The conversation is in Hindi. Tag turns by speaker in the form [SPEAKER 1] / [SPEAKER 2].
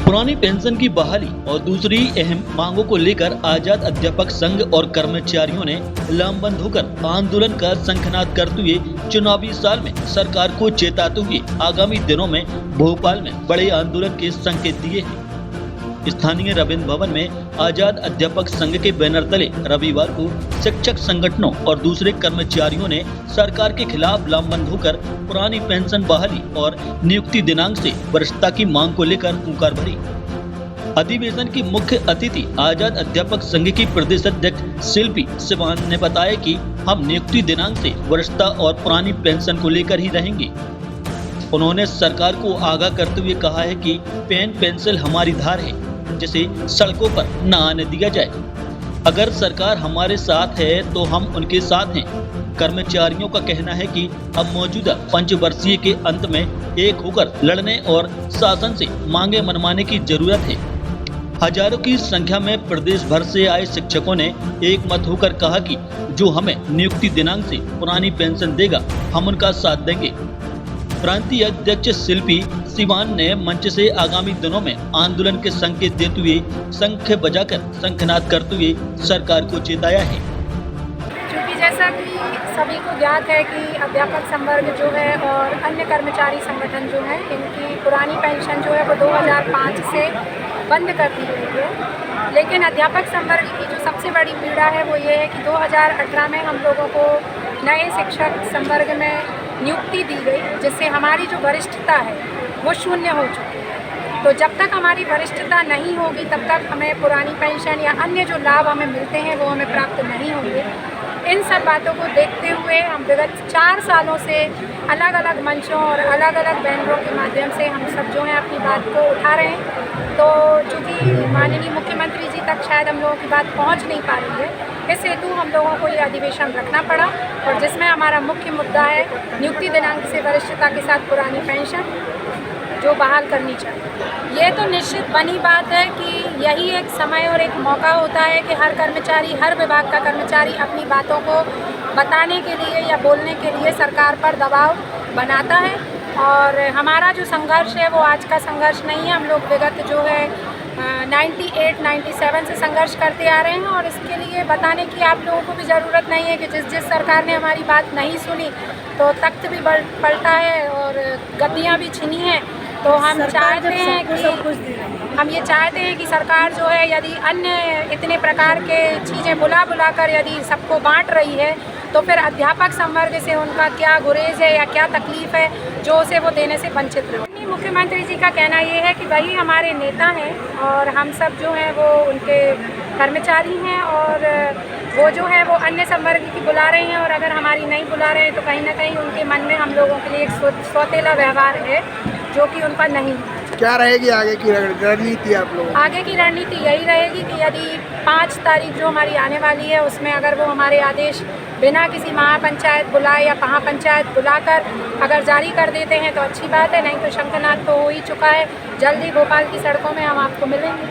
[SPEAKER 1] पुरानी पेंशन की बहाली और दूसरी अहम मांगों को लेकर आजाद अध्यापक संघ और कर्मचारियों ने लामबंद होकर आंदोलन का शंखनाद करते हुए चुनावी साल में सरकार को चेताते हुए आगामी दिनों में भोपाल में बड़े आंदोलन के संकेत दिए हैं। स्थानीय रविंद्र भवन में आजाद अध्यापक संघ के बैनर तले रविवार को शिक्षक संगठनों और दूसरे कर्मचारियों ने सरकार के खिलाफ लामबंद होकर पुरानी पेंशन बहाली और नियुक्ति दिनांक से वरिष्ठता की मांग को लेकर हुंकार भरी। अधिवेशन की मुख्य अतिथि आजाद अध्यापक संघ की प्रदेश अध्यक्ष शिल्पी सिवान ने बताया कि हम नियुक्ति दिनांक से वरिष्ठता और पुरानी पेंशन को लेकर ही रहेंगे। उन्होंने सरकार को आगाह करते हुए कहा है कि पेन पेंसिल हमारी धार है, जिसे सड़कों पर न आने दिया जाए। अगर सरकार हमारे साथ है तो हम उनके साथ हैं। कर्मचारियों का कहना है कि अब मौजूदा पंचवर्षीय के अंत में एक होकर लड़ने और शासन से मांगे मनवाने की जरूरत है। हजारों की संख्या में प्रदेश भर से आए शिक्षकों ने एक मत होकर कहा कि जो हमें नियुक्ति दिनांक से पुरानी पेंशन देगा, हम उनका साथ देंगे। प्रांतीय अध्यक्ष शिल्पी सिवान ने मंच से आगामी दिनों में आंदोलन के संकेत देते हुए शंख बजाकर शंखनाद करते हुए सरकार को चेताया है।
[SPEAKER 2] क्योंकि जैसा कि सभी को ज्ञात है कि अध्यापक संवर्ग जो है और अन्य कर्मचारी संगठन जो है, इनकी पुरानी पेंशन जो है वो 2005 से बंद कर दी गई है। लेकिन अध्यापक संवर्ग की जो सबसे बड़ी पीड़ा है वो ये है कि 2018 में हम लोगों को नए शिक्षक संवर्ग में नियुक्ति दी गई, जिससे हमारी जो वरिष्ठता है वो शून्य हो चुकी है। तो जब तक हमारी वरिष्ठता नहीं होगी तब तक हमें पुरानी पेंशन या अन्य जो लाभ हमें मिलते हैं वो हमें प्राप्त नहीं होंगे। इन सब बातों को देखते हुए हम विगत 4 सालों से अलग अलग मंचों और अलग अलग बैनरों के माध्यम से हम सब जो है अपनी बात को उठा रहे हैं। तो चूँकि माननीय मुख्यमंत्री जी तक शायद हम लोगों की बात पहुंच नहीं पा रही है, इस हेतु हम लोगों को ये अधिवेशन रखना पड़ा, और जिसमें हमारा मुख्य मुद्दा है नियुक्ति दिनांक से वरिष्ठता के साथ पुरानी पेंशन जो बहाल करनी चाहिए। ये तो निश्चित बनी बात है कि यही एक समय और एक मौका होता है कि हर कर्मचारी, हर विभाग का कर्मचारी अपनी बातों को बताने के लिए या बोलने के लिए सरकार पर दबाव बनाता है। और हमारा जो संघर्ष है वो आज का संघर्ष नहीं है। हम लोग विगत जो है 98-97 से संघर्ष करते आ रहे हैं, और इसके लिए बताने की आप लोगों को भी ज़रूरत नहीं है कि जिस सरकार ने हमारी बात नहीं सुनी तो तख्त भी पलटा है और गद्दियाँ भी छीनी हैं। तो हम चाहते हैं कि हम ये चाहते हैं कि सरकार जो है यदि अन्य इतने प्रकार के चीज़ें बुला कर यदि सबको बांट रही है तो फिर अध्यापक संवर्ग से उनका क्या गुरेज है या क्या तकलीफ़ है जो उसे वो देने से वंचित रहे। मुख्यमंत्री जी का कहना ये है कि वही हमारे नेता हैं और हम सब जो हैं वो उनके कर्मचारी हैं, और वो जो है वो अन्य संवर्ग की बुला रहे हैं, और अगर हमारी नहीं बुला रहे हैं तो कहीं ना कहीं उनके मन में हम लोगों के लिए एक सौतेला व्यवहार है जो कि उनका नहीं।
[SPEAKER 3] क्या रहेगी आगे की रणनीति आप लोगों? आगे
[SPEAKER 2] की रणनीति यही रहेगी कि यदि 5 तारीख जो हमारी आने वाली है उसमें अगर वो हमारे आदेश बिना किसी महापंचायत बुलाए या महापंचायत बुलाकर अगर जारी कर देते हैं तो अच्छी बात है, नहीं तो शंखनाद तो हो ही चुका है। जल्दी भोपाल की सड़कों में हम आपको मिलेंगे।